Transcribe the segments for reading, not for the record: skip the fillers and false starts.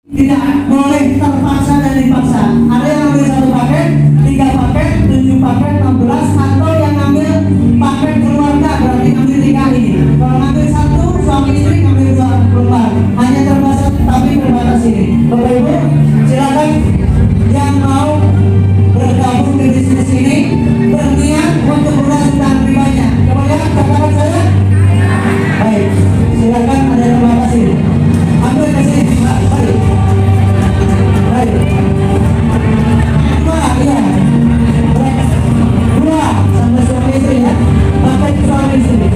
Tidak boleh terpaksa dan dipaksa. Ada yang ambil satu paket, 3 paket, 7 paket, 16, atau yang ambil paket keluarga berarti ambil 3 ini. Kalau ngambil satu, suami istri ngambil 2 lembar. Hanya terbatas tapi terbatas ini. Bapak Ibu, silakan yang mau bergabung di bisnis ini berniat untuk lunas hutang ribanya. Coba lihat katakan saya. Baik, silakan ada terbatas ini. Ambil ke sini, Pak. Baik. Baik. 2, iya. 2 sama suami istri ya. Pakai suami istri.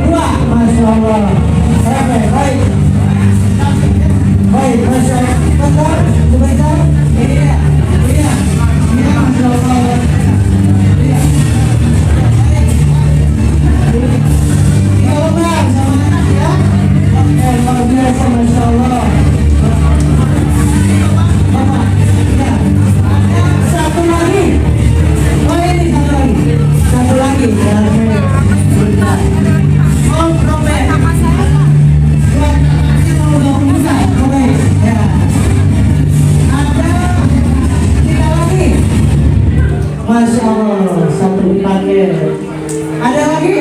2, Masya Allah. Oke, baik. Baik, Masya Allah. Bentar, sebentar. Iya, iya. Iya, Masya Allah. Iya. Iya, benar sama anak ya. Oke, luar biasa, Masya Allah. Bapak, ya. Ada satu lagi. Oh, ini satu lagi. Satu lagi. Ya, oke. Bentar. Oh, Robert. Buat anaknya mau gabung juga. Oke, ya. Ada 3 lagi. Masya Allah, satu paket. Ada lagi?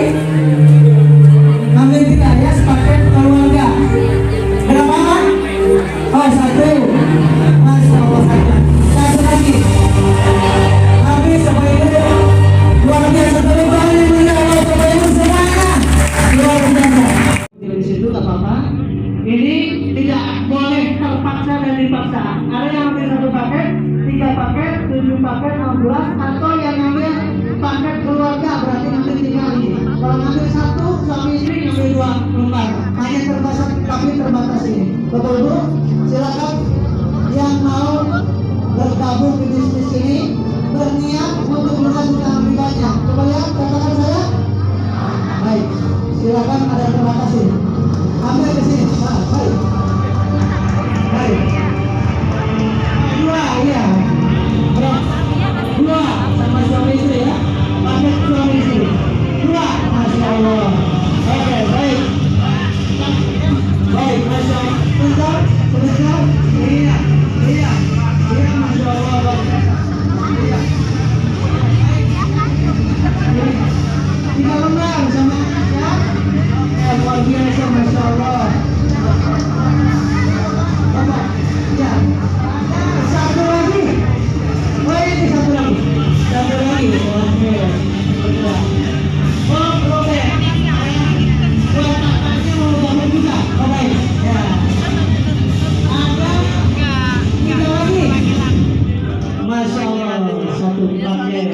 Ambil 3 ya, sepaket keluarga. Berapa kan? Oh, 1. Masya Allah, 1. Satu lagi. Habis Bapak Ibu. Luar biasa, tepuk tangan yang meriah buat Bapak Ibu semuanya. Luar biasa. Di situ tak apa-apa. Ini tidak boleh terpaksa dan dipaksa. Ada yang ambil 1 paket, 3 paket, 7 paket, 16, atau yang ambil paket keluarga berarti ngambil 3 ini. Kalau ngambil 1, suami istri ngambil 2 lembar. Hanya terbatas tapi terbatas ini. Bapak Ibu, silakan yang mau bergabung di bisnis ini berniat untuk lunas hutang ribanya. Coba lihat katakan saya. Baik, silakan ada terbatas ini. Ambil ke sini. Nah, baik. Baik. 2, iya. Berapa? 2 sama suami istri ya. Paket suami istri. 2, Masya Allah. Oke, baik. Baik, Masya Allah. Sebentar, sebentar. Iya, iya. Iya, Masya Allah. Iya. 3 lembar sama anak ya. Oke, luar biasa, Masya Allah. Bapak, ya. Ada satu lagi. Oh, ini satu lagi. Satu lagi. Oke. Oh, Robert. Buat anaknya mau gabung juga. Oh, baik. Ya. Ada 3 lagi. Masya Allah, 1 paket.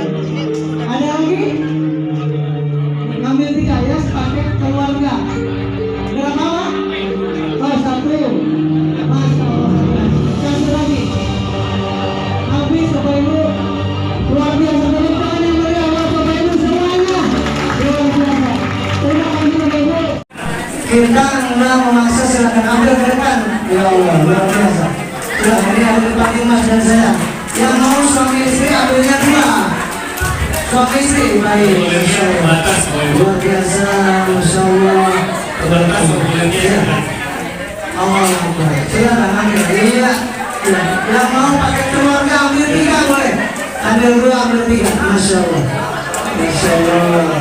Ada lagi? Ngambil 3 ya, sepaket keluarga. Berapa? Oh, 1. Masya Allah. Satu lagi. Habis Bapak Ibu. Luar biasa, tepuk tangan yang meriah buat Bapak Ibu semuanya. Luar biasa. Terima kasih Bapak Ibu. Kita nggak memaksa, silakan ambil ke depan. Ya Allah, luar biasa. Silakan, ini ada depan Mas dan saya. Yang mau suami istri ambilnya 2. Suami istri, baik. Masya Allah. Luar biasa, Masya Allah. Ya. Allah, silakan ambil. Iya. Ya. Yang mau pakai keluarga ambil 3 boleh. Ambil 2, ambil 3. Masya Allah. Masya Allah.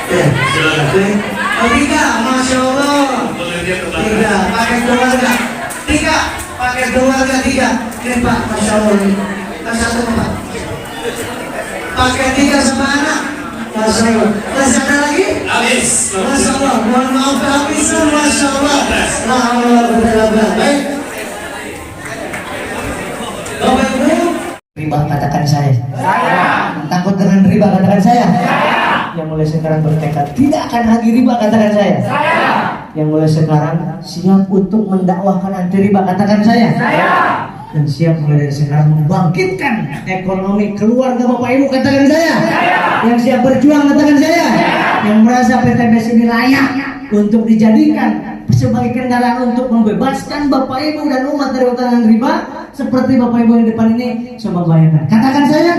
Ya, silakan. Oh, 3, Masya Allah. 3, pakai keluarga. 3, pakai keluarga 3. Ini Pak, Masya Allah. Satu Pak. Pakai 3 sama anak. Masya Allah. Masih ada lagi? Habis. Masya Allah. Mohon maaf habis. Masya Allah. Allah. Baik. Bapak Ibu. Riba katakan saya. Takut dengan riba katakan saya. Yang mulai sekarang bertekad tidak akan lagi riba katakan saya. Yang mulai sekarang siap untuk mendakwahkan anti riba katakan saya. Dan siap mulai dari sekarang membangkitkan ekonomi keluarga Bapak Ibu katakan saya. Yang siap berjuang katakan saya. Yang merasa PTBS ini layak untuk dijadikan sebagai kendaraan untuk membebaskan Bapak Ibu dan umat dari utang riba seperti Bapak Ibu yang di depan ini, coba bayangkan. Katakan saya.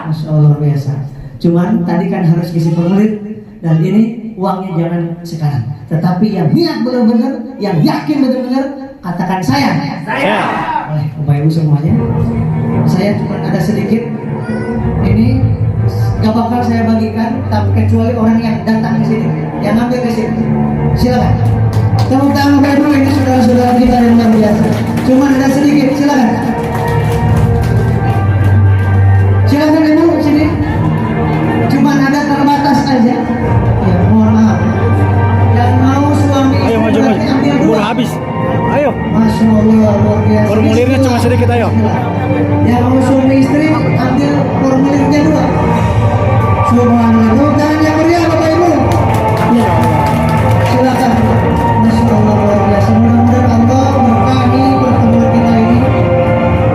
Masya Allah, luar biasa. Cuman tadi kan harus isi formulir dan ini uangnya jangan sekarang. Tetapi yang niat benar-benar, yang yakin benar-benar, katakan saya. Oleh Bapak Ibu semuanya, saya cuma ada sedikit. Ini gak bakal saya bagikan, tapi kecuali orang yang datang ke sini, yang ambil ke sini. Silakan. Tepuk tangan Bapak Ibu, ini saudara-saudara kita yang luar biasa. Cuma ada sedikit, silakan. Silakan Ibu sini. Cuma ada terbatas aja. Ya, mohon maaf. Yang mau suami Ayo maju maju. ambil dua. Udah habis. Ayo. Masya Allah, luar biasa. Formulirnya cuma sedikit, ayo. Yang mau suami istri ambil formulirnya dua. Subhanallah. Tepuk tangan yang meriah Bapak Ibu. Ya. Silakan. Masya Allah, luar biasa. Mudah-mudahan Allah berkahi pertemuan kita ini.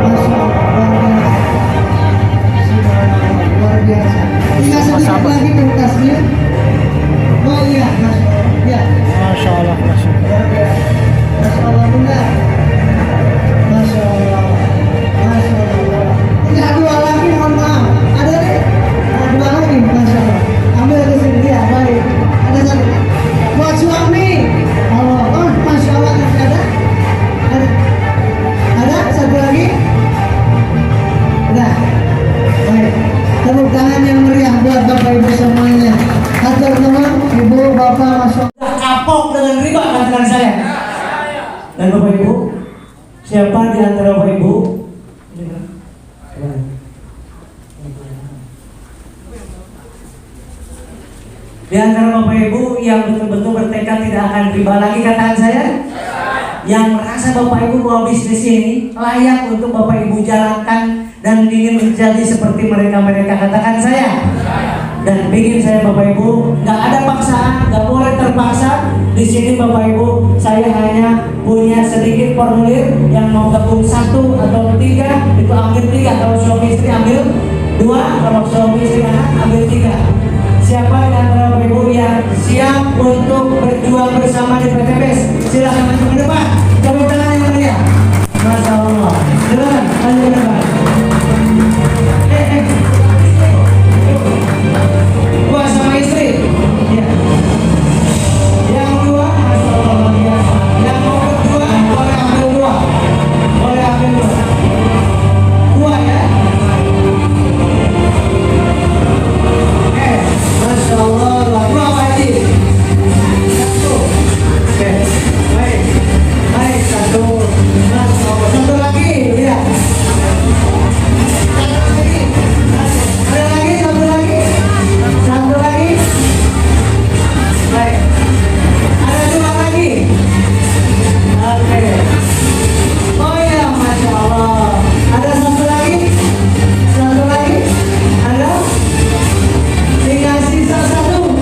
Masya Allah, luar biasa. Subhanallah, luar biasa. Tinggal sedikit lagi tuntasnya. Oh iya, Masya Allah. Ya. Masya Allah. Masya Allah. Luar biasa. Masya Allah, Bunda. Masya Allah. Masya Allah. Tinggal dua lagi, mohon maaf. Ada nih? Ada dua lagi, Masya Allah. Ambil ke sini, ya, baik. Ada satu. Buat suami. Allah. Oh, Masya Allah. Ada? Ada? Ada? Satu lagi? Udah. Baik. Tepuk tangan yang meriah buat Bapak Ibu semuanya. Atur teman, Ibu, Bapak, Masya Allah. Kapok dengan riba, katakan saya. Dan Bapak Ibu, siapa di antara Bapak Ibu? Di antara Bapak Ibu yang betul-betul bertekad tidak akan riba lagi, katakan saya. Yang merasa Bapak Ibu bahwa bisnis ini layak untuk Bapak Ibu jalankan dan ingin menjadi seperti mereka-mereka, katakan saya. Dan bikin saya Bapak Ibu, nggak ada paksaan, nggak boleh terpaksa. Di sini Bapak Ibu, saya hanya punya sedikit formulir. Yang mau gabung 1 atau 3 itu ambil 3. Kalau suami istri ambil 2, kalau suami istri anak ambil 3. Siapa di antara Bapak Ibu yang siap untuk berjuang bersama di PTBS? Silakan maju ke depan. Tepuk tangan yang meriah. Masya Allah. Silakan maju ke depan. Buat sama istri. Ya. Yang dua, Masya Allah, luar biasa. Yang mau berdua, boleh ambil 2. Boleh ambil 2. 2 ya. Masya Allah, luar biasa. Pak Haji. 1. Oke. Baik. Baik, 1. Masya Allah. 1 lagi, ya. 1 lagi. Ada lagi, 1 lagi. 1 lagi. Baik. Ada 2 lagi. Oke. Oh ya, Masya Allah. Ada 1 lagi. 1 lagi. Ada. Tinggal sisa 1.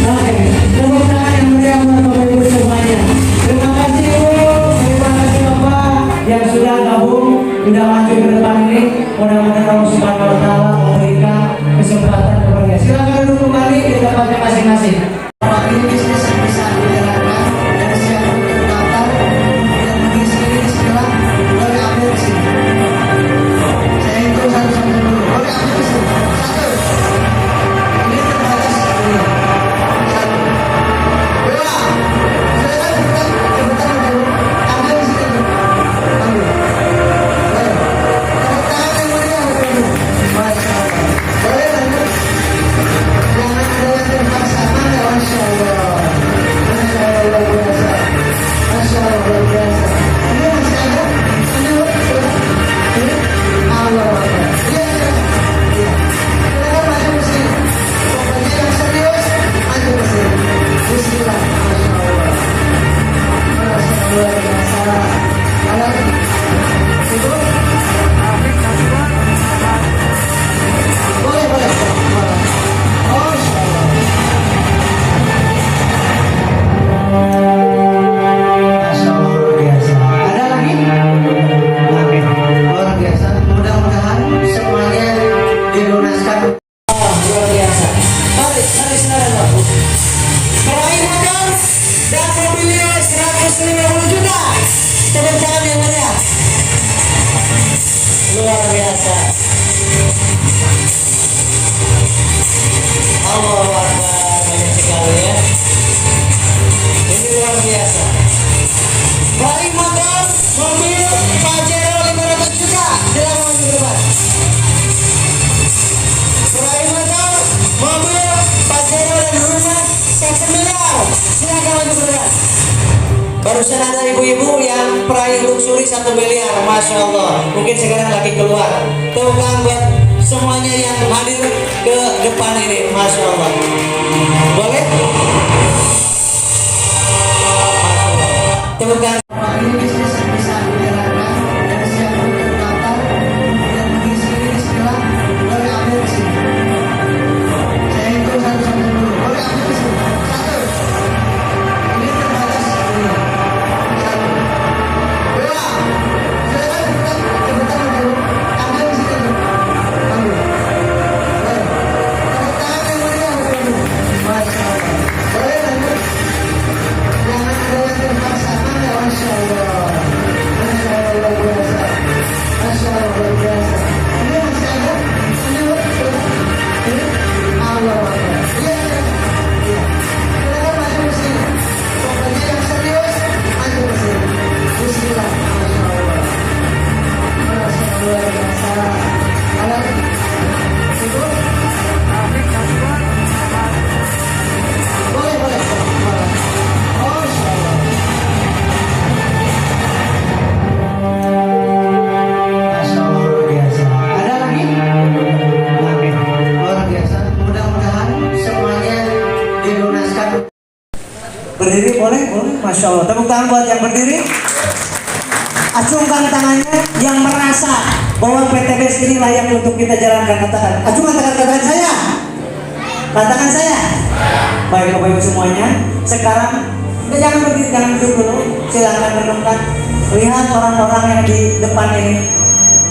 Oke. Tepuk tangan yang meriah buat Bapak Ibu semuanya. Terima kasih Ibu. Terima kasih Bapak yang sudah gabung, sudah maju ke depan ini. Mudah-mudahan Allah Subhanahu wa Ta'ala memberikan kesempatan kepada. Silakan duduk kembali di tempatnya masing-masing. Bapak ini bisnis yang bisa dijalankan dan siap untuk terdaftar dan mengisi ini setelah boleh ambil di sini. Saya hitung satu-satu dulu. Boleh ambil di sini. 1. Ini terbatas 1. 1. 2. Silakan cepetan dulu. Ambil di sini. Ambil. Baik. Tepuk tangan yang meriah Bapak Ibu. Masya Allah. Boleh lanjut. Jangan ada yang terpaksa. Mana Masya Allah. Masya Allah luar biasa. Masya Allah luar biasa. Ini masih ada? Ini ini Allah Akbar. Iya, iya. Iya. Silakan maju ke sini. Pokoknya yang serius maju ke sini. Bismillah. Masya Allah. Masya Allah luar biasa. Ada lagi? Ibu? Boleh, boleh. Boleh. Oh, Masya Allah. Masya Allah luar biasa. Ada lagi? Oke. Luar biasa. Mudah-mudahan semuanya dilunaskan. Oh, luar biasa. Mari saudara Bapak. Peraih motor dan mobilnya 150 juta. Tepuk tangan yang meriah. Luar biasa. Allahu Akbar. sekali ya. Ini luar biasa. Balik motor, mobil Pajero 500 juta. Silakan maju ke depan. Balik motor, mobil Pajero dan rumah 1 miliar. Silakan maju ke depan. Barusan ada ibu-ibu yang peraih luxury 1 miliar, masya Allah. Mungkin sekarang lagi keluar. Tukang buat semuanya yang hadir ke depan ini, masya Allah. Boleh? Tepuk tangan. Ini bisnis yang bisa dijalankan dan siap untuk daftar dan mengisi ini segera boleh ambil di sini. Saya hitung satu-satu dulu. Boleh ambil di sini. 1. Ini terbatas dulu. 1, 2. Silakan cepetan dulu. Ambil di sini dulu. Ambil. Boleh. Tepuk tangan yang meriah dulu. Masya Allah. Boleh lanjut. Jangan ada yang terpaksa. Masya Allah. Masya Allah luar biasa. Masya Allah luar biasa. Ini masih ada? Ini Allah Akbar. Iya, iya. Iya. Silakan maju ke sini. Pokoknya yang serius maju ke sini. Bismillah. Masya Allah. Masya Allah luar biasa. Ada? Ibu? Boleh, boleh. Masya Allah. Masya Allah luar biasa. Ada lagi? Oke, luar biasa. Mudah-mudahan semuanya dilunaskan. Berdiri boleh? Boleh. Masya Allah. Tepuk tangan buat yang berdiri. Acungkan tangannya yang merasa bahwa PTBS ini layak untuk kita jalankan. Katakan. Acungkan tangan, katakan saya. Katakan saya. Baik Bapak Ibu semuanya. Sekarang jangan berdiri, jangan duduk dulu. Silakan renungkan. Lihat orang-orang yang di depan ini.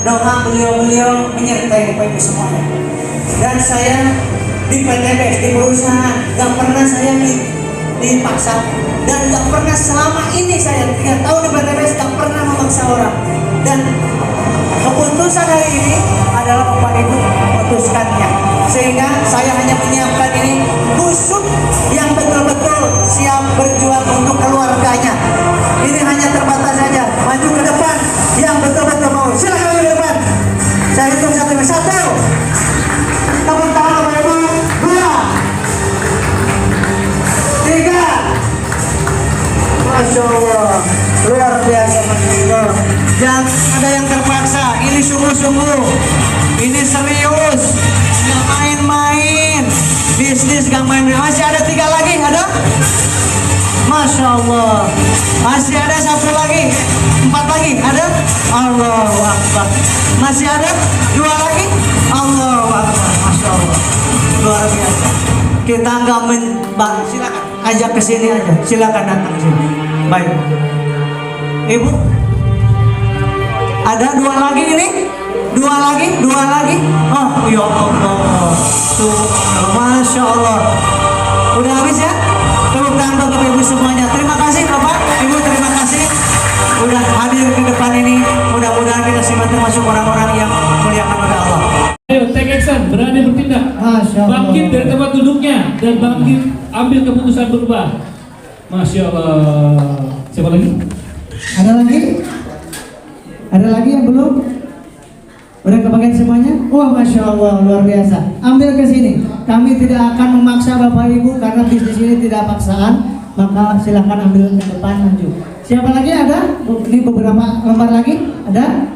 Doa beliau-beliau menyertai Bapak Ibu semuanya. Dan saya di PTBS, di perusahaan, gak pernah saya dipaksa. Dan gak pernah selama ini saya 3 tahun di PTBS gak pernah memaksa orang. Dan keputusan hari ini adalah Bapak Ibu memutuskannya. Sehingga saya hanya menyiapkan ini khusus yang betul-betul siap berjuang untuk keluarganya. Ini hanya terbatas saja. Maju ke depan yang betul-betul mau. Silakan maju ke depan. Saya hitung 1. Tepuk tangan Bapak Ibu. 2, 3. Masya Allah. Luar biasa mendengar. Jangan ada yang terpaksa. Ini sungguh-sungguh. Ini serius. Gak main-main. Bisnis gak main-main. Masih ada 3 lagi? Ada? Masya Allah. Masih ada 1 lagi? 4 lagi? Ada? Allahu Akbar. Masih ada? 2 lagi? Allahu Akbar. Masya Allah. Luar biasa. Kita nggak membang. Silakan ajak ke sini aja. Silakan datang ke sini. Baik. Ibu. Ada 2 lagi ini? 2 lagi? 2 lagi? Oh, ya Allah. Tuh, Masya Allah. Udah habis ya? Tepuk tangan Bapak Ibu semuanya. Terima kasih Bapak Ibu, terima kasih udah hadir di depan ini. Mudah-mudahan kita semua termasuk orang-orang yang muliakan oleh Allah. Ayo, take action, berani bertindak. Masya Allah. Bangkit dari tempat duduknya dan bangkit, ambil keputusan berubah. Masya Allah. Siapa lagi? Ada lagi? Ada lagi yang belum? Udah kebagian semuanya? Wah, Masya Allah, luar biasa. Ambil ke sini. Kami tidak akan memaksa Bapak Ibu karena bisnis ini tidak paksaan. Maka silahkan ambil ke depan, maju. Siapa lagi ada? Ini beberapa lembar lagi? Ada?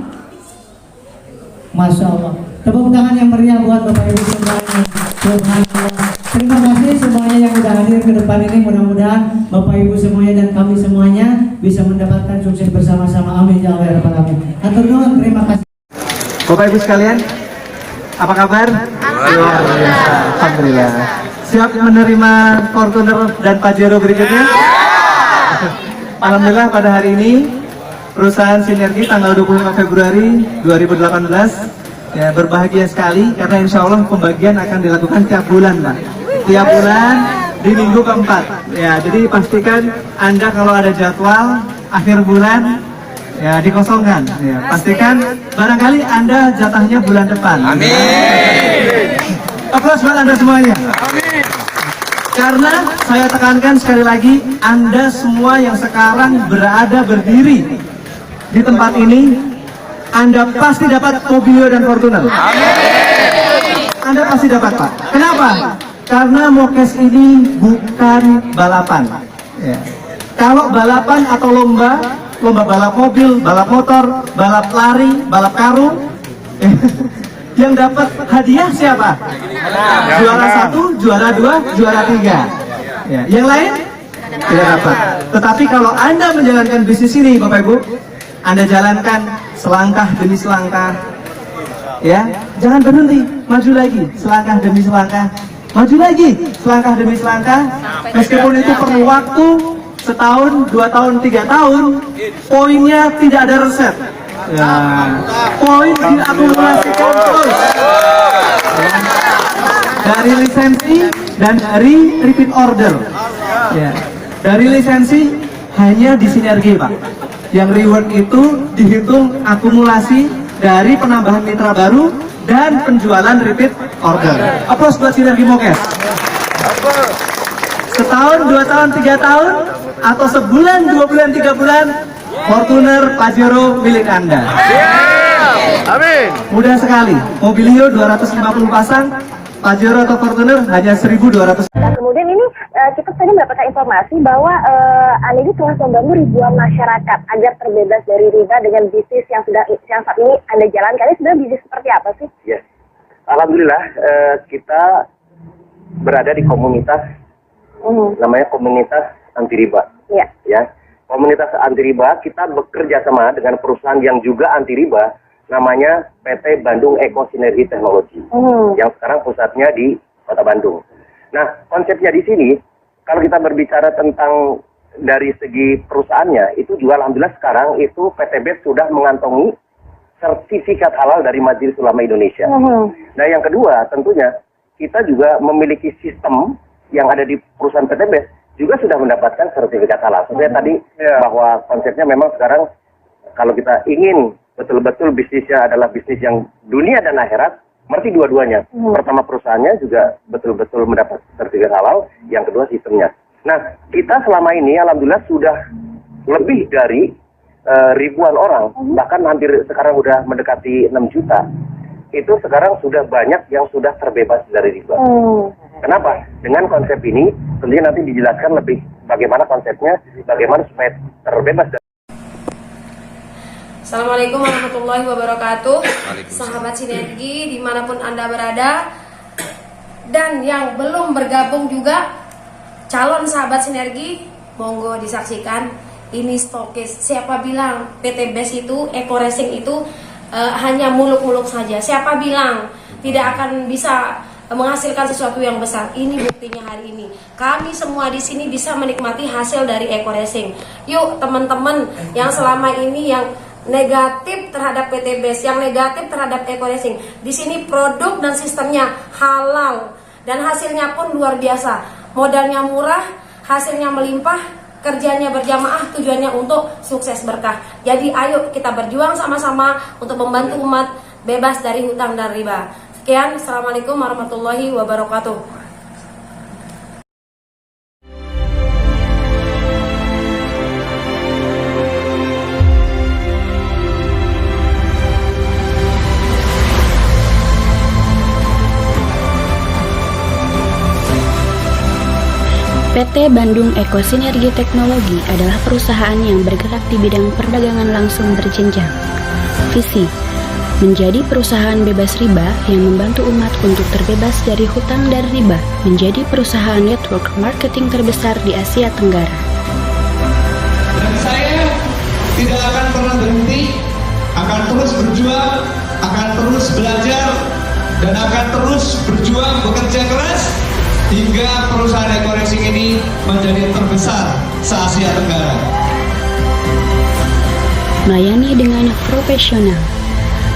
Masya Allah. Tepuk tangan yang meriah buat Bapak Ibu semuanya. Subhanallah. Terima kasih semuanya yang sudah hadir ke depan ini. Mudah-mudahan Bapak Ibu semuanya dan kami semuanya bisa mendapatkan sukses bersama-sama. Amin ya Allah ya Rabbal Alamin. Hatur nuhun, terima kasih. Bapak Ibu sekalian, apa kabar? Luar biasa, alhamdulillah. Siap menerima Fortuner dan Pajero berikutnya? Alhamdulillah pada hari ini perusahaan Sinergi tanggal 25 Februari 2018 ya, berbahagia sekali karena insya Allah pembagian akan dilakukan tiap bulan, Pak. Tiap bulan di minggu keempat. Ya, jadi pastikan Anda kalau ada jadwal akhir bulan ya dikosongkan. Ya, pastikan barangkali Anda jatahnya bulan depan. Amin. Aplaus buat Anda semuanya. Amin. Karena saya tekankan sekali lagi, Anda semua yang sekarang berada berdiri di tempat ini, Anda pasti dapat Mobilio dan Fortuner. Anda pasti dapat, Pak. Kenapa? Karena Mokes ini bukan balapan. Ya. Kalau balapan atau lomba balap mobil, balap motor, balap lari, balap karung, yang dapat hadiah siapa? Juara 1, juara 2, juara 3. Ya. Yang lain tidak dapat. Tetapi kalau Anda menjalankan bisnis ini, Bapak Ibu, Anda jalankan selangkah demi selangkah, ya, jangan berhenti, maju lagi, selangkah demi selangkah, maju lagi, selangkah demi selangkah. Meskipun itu perlu waktu setahun, 2 tahun, 3 tahun, poinnya tidak ada reset. Ya, poin diakumulasikan terus. Dari lisensi dan dari repeat order. Ya. Dari lisensi hanya di Sinergi, Pak. Yang reward itu dihitung akumulasi dari penambahan mitra baru dan penjualan repeat order. Aplaus buat Sinergi Mokes. Setahun, 2 tahun, 3 tahun, atau sebulan, 2 bulan, 3 bulan, Fortuner Pajero milik Anda. Amin. Mudah sekali. Mobilio 250 pasang, Pajero atau Fortuner hanya 1.200. Nah, kemudian ini kita tadi mendapatkan informasi bahwa Anda ini telah membantu ribuan masyarakat agar terbebas dari riba dengan bisnis yang saat ini Anda jalankan. Ini sebenarnya bisnis seperti apa sih? Yes. Alhamdulillah kita berada di komunitas namanya komunitas anti riba. Iya. Ya. Komunitas anti riba kita bekerja sama dengan perusahaan yang juga anti riba namanya PT Bandung Eko Sinergi Teknologi. Yang sekarang pusatnya di Kota Bandung. Nah, konsepnya di sini kalau kita berbicara tentang dari segi perusahaannya itu juga alhamdulillah sekarang itu PT BES sudah mengantongi sertifikat halal dari Majelis Ulama Indonesia. Nah, yang kedua tentunya kita juga memiliki sistem yang ada di perusahaan PT BES juga sudah mendapatkan sertifikat halal. Sebenarnya tadi bahwa konsepnya memang sekarang kalau kita ingin betul-betul bisnisnya adalah bisnis yang dunia dan akhirat, mesti dua-duanya. Pertama perusahaannya juga betul-betul mendapat sertifikat halal, yang kedua sistemnya. Nah, kita selama ini alhamdulillah sudah lebih dari ribuan orang, bahkan hampir sekarang udah mendekati 6 juta. Itu sekarang sudah banyak yang sudah terbebas dari riba. Kenapa? Dengan konsep ini, tentunya nanti dijelaskan lebih bagaimana konsepnya, bagaimana supaya terbebas dari. Assalamualaikum warahmatullahi wabarakatuh. Sahabat Sinergi dimanapun Anda berada, dan yang belum bergabung juga calon sahabat Sinergi, monggo disaksikan. Ini stokis. Siapa bilang PT BES itu, Eko Racing itu hanya muluk-muluk saja? Siapa bilang tidak akan bisa menghasilkan sesuatu yang besar? Ini buktinya hari ini. Kami semua di sini bisa menikmati hasil dari Eko Racing. Yuk teman-teman yang selama ini yang negatif terhadap PT BES, yang negatif terhadap Eko Racing, di sini produk dan sistemnya halal dan hasilnya pun luar biasa. Modalnya murah, hasilnya melimpah, kerjanya berjamaah, tujuannya untuk sukses berkah. Jadi ayo kita berjuang sama-sama untuk membantu umat bebas dari hutang dan riba. Sekian, Assalamualaikum warahmatullahi wabarakatuh. PT Bandung Eko Sinergi Teknologi adalah perusahaan yang bergerak di bidang perdagangan langsung berjenjang. Visi: menjadi perusahaan bebas riba yang membantu umat untuk terbebas dari hutang dan riba, menjadi perusahaan network marketing terbesar di Asia Tenggara. Dan saya tidak akan pernah berhenti, akan terus berjuang, akan terus belajar, dan akan terus berjuang bekerja keras hingga perusahaan Eko Racing ini menjadi terbesar se-Asia Tenggara. Melayani dengan profesional,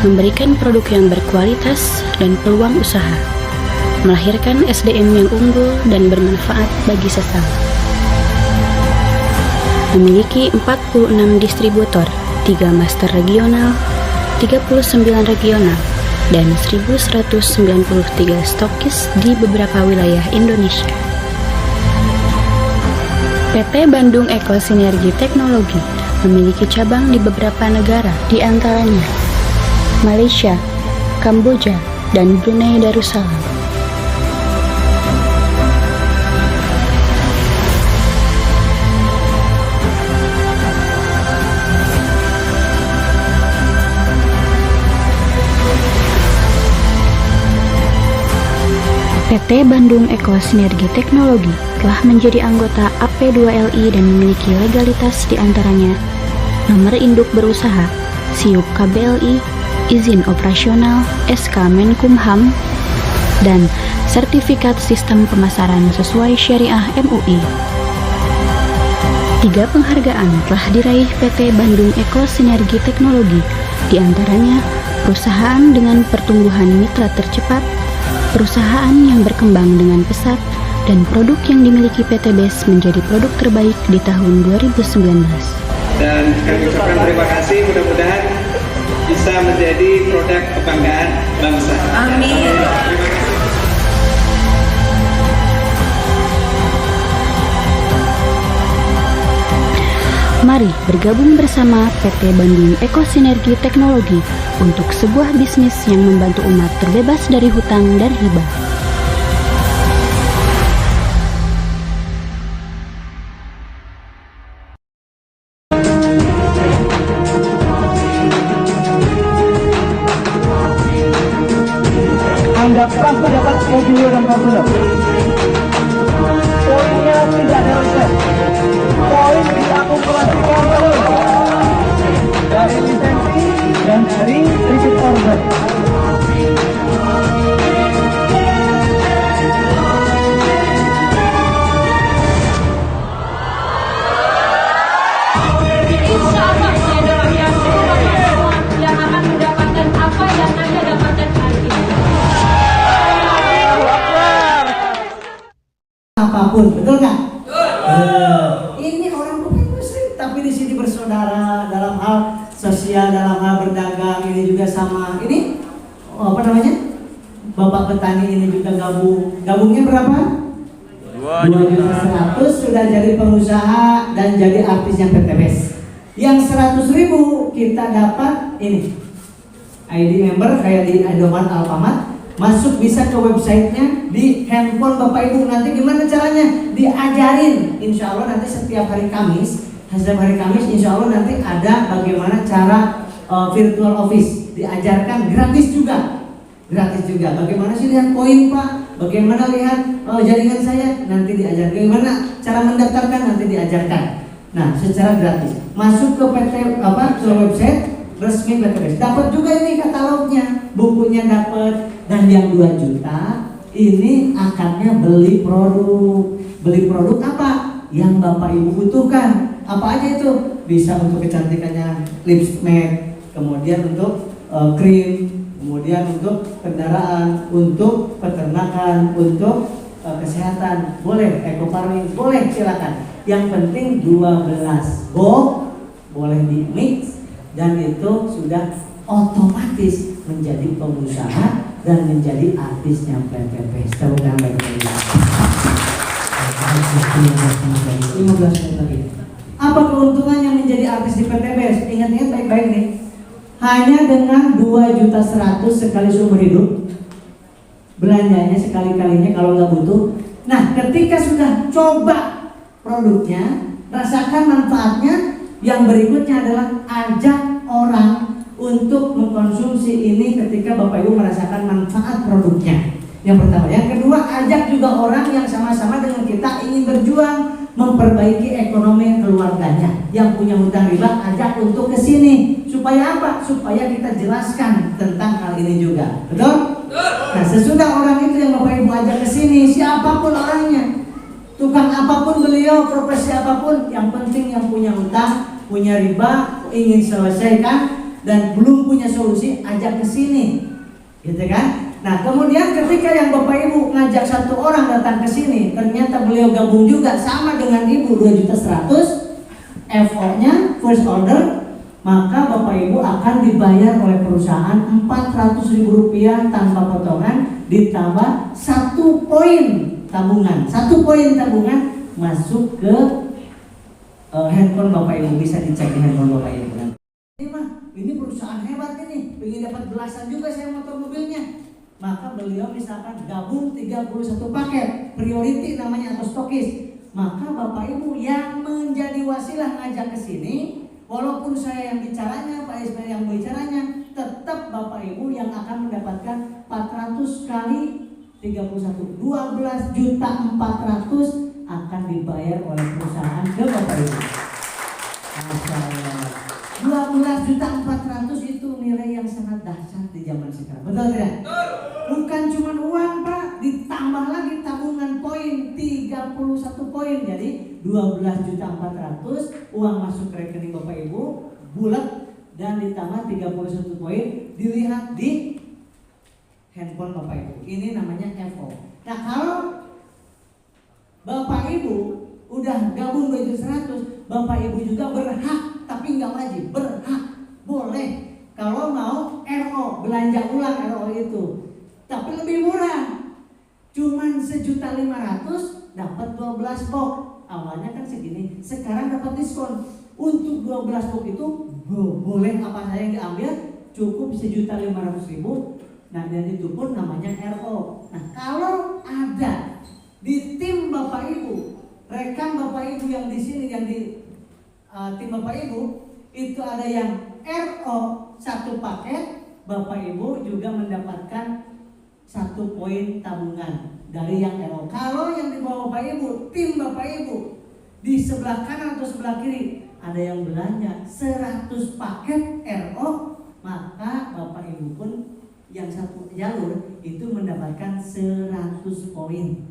memberikan produk yang berkualitas dan peluang usaha, melahirkan SDM yang unggul dan bermanfaat bagi sesama. Memiliki 46 distributor, 3 master regional, 39 regional, dan 1193 stokis di beberapa wilayah Indonesia. PT Bandung Eko Sinergi Teknologi memiliki cabang di beberapa negara, di antaranya Malaysia, Kamboja, dan Brunei Darussalam. PT Bandung Eko Sinergi Teknologi telah menjadi anggota AP2LI dan memiliki legalitas di antaranya nomor induk berusaha, SIUP KBLI, izin operasional, SK Menkumham, dan sertifikat sistem pemasaran sesuai syariah MUI. 3 penghargaan telah diraih PT Bandung Eko Sinergi Teknologi, di antaranya perusahaan dengan pertumbuhan mitra tercepat, perusahaan yang berkembang dengan pesat, dan produk yang dimiliki PT BES menjadi produk terbaik di tahun 2019. Dan kami ucapkan terima kasih, mudah-mudahan bisa menjadi produk kebanggaan bangsa. Amin. Mari bergabung bersama PT Bandung Eko Sinergi Teknologi untuk sebuah bisnis yang membantu umat terbebas dari hutang dan riba. Anda pasti dapat mobil dan mobil. Poinnya tidak ada reset. Poin diakumulasikan terus dari lisensi dan dari repeat order. Insya Allah saya doakan semua yang akan mendapatkan apa yang Anda dapatkan hari ini. Apapun, betul nggak? Ini orang bukan muslim, tapi di sini bersaudara dalam hal sosial, dalam hal berdagang. Ini juga sama. Ini apa namanya? Bapak petani ini juga gabung. Gabungnya berapa? 2.100.000 sudah jadi pengusaha dan jadi artisnya PT BES. Yang 100.000 kita dapat ini ID member kayak di Indomaret, Alfamart. Masuk bisa ke websitenya, di handphone Bapak Ibu. Nanti gimana caranya? Diajarin. Insya Allah nanti setiap hari Kamis insya Allah nanti ada bagaimana cara virtual office. Diajarkan gratis juga. Bagaimana sih lihat poin Pak? Bagaimana lihat jaringan saya? Nanti diajarkan. Bagaimana cara mendaftarkan? Nanti diajarkan. Nah, secara gratis. Masuk ke PT ke website resmi PT BES. Dapat juga ini katalognya, bukunya dapat. Dan yang 2 juta ini akarnya beli produk apa yang Bapak Ibu butuhkan. Apa aja itu? Bisa untuk kecantikannya lips matte, kemudian untuk krim, kemudian untuk kendaraan, untuk peternakan, untuk kesehatan, boleh eco farming, boleh, silakan. Yang penting 12 box boleh di mix dan itu sudah otomatis menjadi pengusaha dan menjadi artisnya PT BES. Tepuk tangan baik-baik. 15 menit lagi. Apa keuntungannya menjadi artis di PT BES? Ingat-ingat baik-baik nih. Hanya dengan 2.100.000 sekali seumur hidup. Belanjanya sekali-kalinya kalau nggak butuh. Nah, ketika sudah coba produknya, rasakan manfaatnya, yang berikutnya adalah ajak orang untuk mengkonsumsi ini ketika Bapak Ibu merasakan manfaat produknya. Yang pertama. Yang kedua, ajak juga orang yang sama-sama dengan kita ingin berjuang memperbaiki ekonomi keluarganya. Yang punya hutang riba, ajak untuk ke sini. Supaya apa? Supaya kita jelaskan tentang hal ini juga. Betul? Nah, sesudah orang itu yang Bapak Ibu ajak ke sini, siapapun orangnya, tukang apapun beliau, profesi apapun, yang penting yang punya hutang, punya riba, ingin selesaikan dan belum punya solusi, ajak ke sini, gitu kan? Nah, kemudian ketika yang Bapak Ibu ngajak satu orang datang ke sini, ternyata beliau gabung juga sama dengan Ibu 2.100.000, FO-nya first order, maka Bapak Ibu akan dibayar oleh perusahaan Rp400.000 tanpa potongan, ditambah 1 poin tabungan. 1 poin tabungan masuk ke handphone Bapak Ibu, bisa dicek di handphone Bapak Ibu. Ini perusahaan hebat ini, pengen dapat belasan juga saya motor mobilnya. Maka beliau misalkan gabung 31 paket, priority namanya atau stokis. Maka Bapak Ibu yang menjadi wasilah ngajak ke sini, walaupun saya yang bicaranya, Pak Ismail yang bicaranya, tetap Bapak Ibu yang akan mendapatkan 400 kali 31, 12.400.000 akan dibayar oleh perusahaan ke Bapak Ibu. Masya Allah. 12.400.000 itu nilai yang sangat dahsyat di zaman sekarang. Betul tidak? Bukan cuma uang Pak, ditambah lagi tabungan poin 31 poin. Jadi 12.400.000 uang masuk ke rekening Bapak Ibu bulat dan ditambah 31 poin dilihat di handphone Bapak Ibu. Ini namanya FO. Nah kalau Bapak Ibu udah gabung 2.100.000, Bapak Ibu juga berhak, tapi nggak wajib, berhak, boleh kalau mau RO, belanja ulang RO itu, tapi lebih murah, cuman 1.500.000 dapat 12 box. Awalnya kan segini, sekarang dapat diskon untuk 12 box itu boleh apa saja yang diambil, cukup 1.500.000. Nah dan itu pun namanya RO. Nah kalau ada di tim Bapak Ibu, rekan Bapak Ibu yang di sini, yang di tim Bapak Ibu itu ada yang RO 1 paket, Bapak Ibu juga mendapatkan 1 poin tabungan dari yang RO. Kalau yang di bawah Bapak Ibu, tim Bapak Ibu di sebelah kanan atau sebelah kiri ada yang belanja 100 paket RO, maka Bapak Ibu pun yang satu jalur itu mendapatkan 100 poin.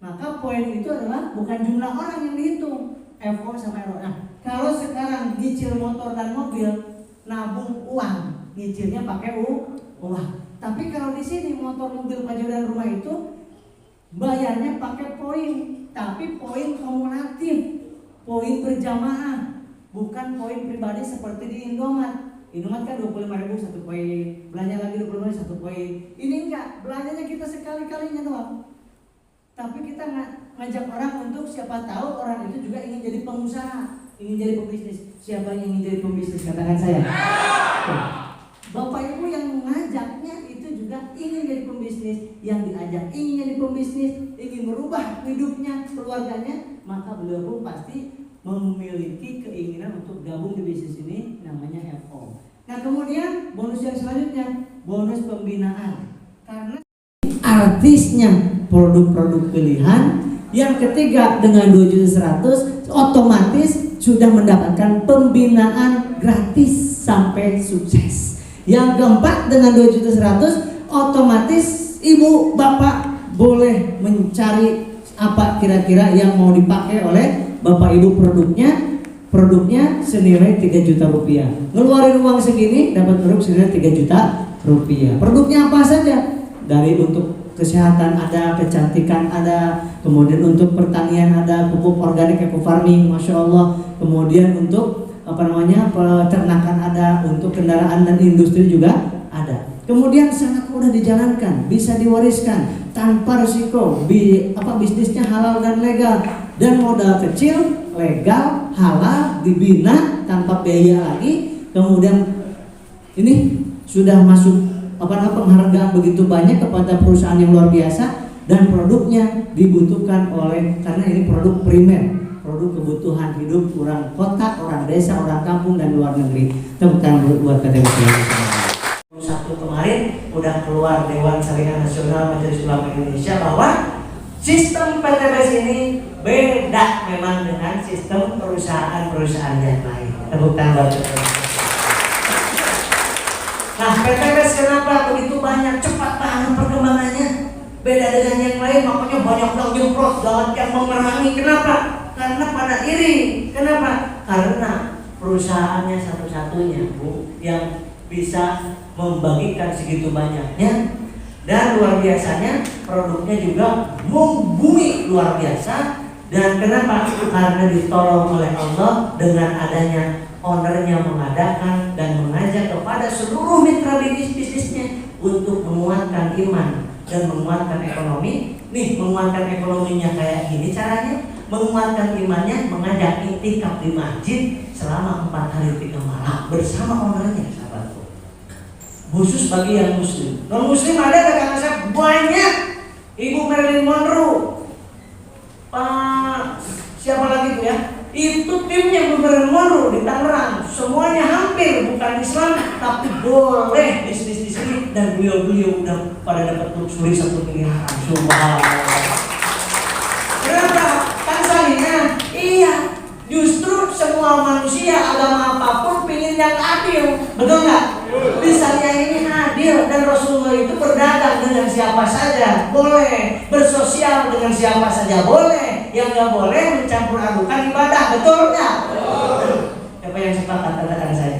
Maka poin itu adalah bukan jumlah orang yang dihitung, FO sama RO. Nah, kalau sekarang nyicil motor dan mobil, nabung uang, nyicilnya pakai uang. Tapi kalau di sini motor, mobil, baju dan rumah itu bayarnya pakai poin, tapi poin kumulatif, poin berjamaah, bukan poin pribadi seperti di Indomaret. Indomaret kan 25.000 1 poin, belanja lagi 25.000 1 poin. Ini enggak, belanjanya kita sekali-kalinya doang. Tapi kita ngajak orang untuk siapa tahu orang itu juga ingin jadi pengusaha, ingin jadi pebisnis. Siapa yang ingin jadi pebisnis? Katakan saya. Bapak Ibu yang mengajaknya itu juga ingin jadi pembisnis, yang diajak ingin jadi pembisnis, ingin merubah hidupnya, keluarganya, maka beliau pun pasti memiliki keinginan untuk gabung di bisnis ini, namanya FO. Nah kemudian bonus yang selanjutnya, bonus pembinaan. Karena artisnya produk-produk pilihan. Yang ketiga dengan 2.100.000 otomatis sudah mendapatkan pembinaan gratis sampai sukses. Yang keempat dengan 2.100.000 otomatis ibu bapak boleh mencari apa kira-kira yang mau dipakai oleh Bapak Ibu produknya senilai 3 juta rupiah. Ngeluarin uang segini dapat produk senilai 3 juta rupiah. Produknya apa saja? Dari untuk kesehatan ada, kecantikan ada, kemudian untuk pertanian ada, pupuk organik eco farming, masya Allah. Kemudian untuk peternakan ada, untuk kendaraan dan industri juga ada. Kemudian sangat mudah dijalankan, bisa diwariskan tanpa risiko, bisnisnya halal dan legal. Dan modal kecil, legal, halal, dibina tanpa biaya lagi. Kemudian ini sudah masuk penghargaan begitu banyak kepada perusahaan yang luar biasa, dan produknya dibutuhkan karena ini produk primer, produk kebutuhan hidup orang kota, orang desa, orang kampung dan luar negeri. Tepuk tangan buat PT Sabtu kemarin udah keluar Dewan Syariah Nasional Majelis Ulama Indonesia bahwa sistem PTBS ini beda memang dengan sistem perusahaan-perusahaan yang lain. Tepuk tangan buat PTBS. Nah, PTBS kenapa begitu banyak, cepat banget perkembangannya, beda dengan yang lain, makanya banyak yang nyemprot, yang memerangi. Kenapa? Karena pada iri. Kenapa? Karena perusahaannya satu-satunya Bu yang bisa membagikan segitu banyaknya, dan luar biasanya produknya juga membumi luar biasa. Dan kenapa? Karena ditolong oleh Allah dengan adanya ownernya mengadakan dan mengajak kepada seluruh mitra bisnisnya untuk menguatkan iman dan menguatkan ekonomi. Nih, menguatkan ekonominya kayak gini caranya, menguatkan imannya, mengajak iktikaf di masjid selama 4 hari 3 malam bersama ownernya, sahabatku. Khusus bagi yang muslim. Non muslim ada kakak saya banyak. Ibu Marilyn Monroe, Pak siapa lagi tuh ya? Itu timnya Marilyn Monroe di Tangerang. Semuanya hampir bukan Islam, tapi boleh bisnis di sini, dan beliau udah pada dapat luxury 1 miliar. Subhanallah. Kenapa? Kan salahnya, iya. Justru semua manusia agama apapun pilih yang adil, betul nggak? Di syariah ini adil, dan Rasulullah itu berdagang dengan siapa saja boleh, bersosial dengan siapa saja boleh, yang nggak boleh mencampur adukan ibadah, betul nggak? Siapa yang sepakat katakan saya?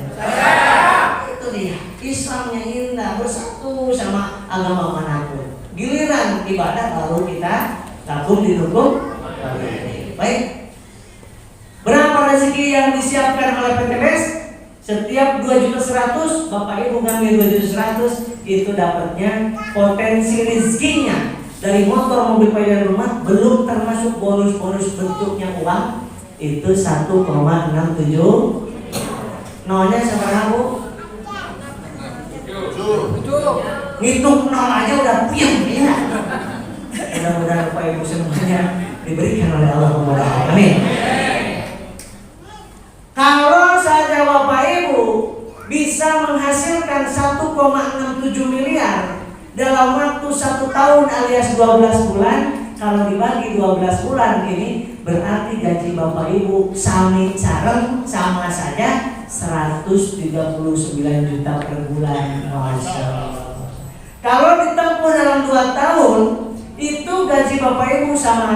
Itu dia, Islamnya indah, bersatu sama agama manapun. Giliran ibadah baru kita takut didukung. Baik. Berapa rezeki yang disiapkan oleh PTBS? Setiap 2.100.000, Bapak Ibu ngambil 2.100.000, itu dapatnya potensi rezekinya dari motor, mobil, dan rumah, belum termasuk bonus-bonus bentuknya uang, itu 1,67. Nolnya seberapa, Bu? 7. Ngitung nol aja udah puyeng ya. Mudah-mudahan Bapak Ibu semuanya diberikan oleh Allah Subhanahu. Amin. Kalau saja Bapak Ibu bisa menghasilkan 1,67 miliar dalam waktu 1 tahun alias 12 bulan, kalau dibagi 12 bulan ini berarti gaji Bapak Ibu sami careng sama saja 139 juta per bulan. Masya Allah. Kalau ditempuh dalam 2 tahun, itu gaji Bapak Ibu sama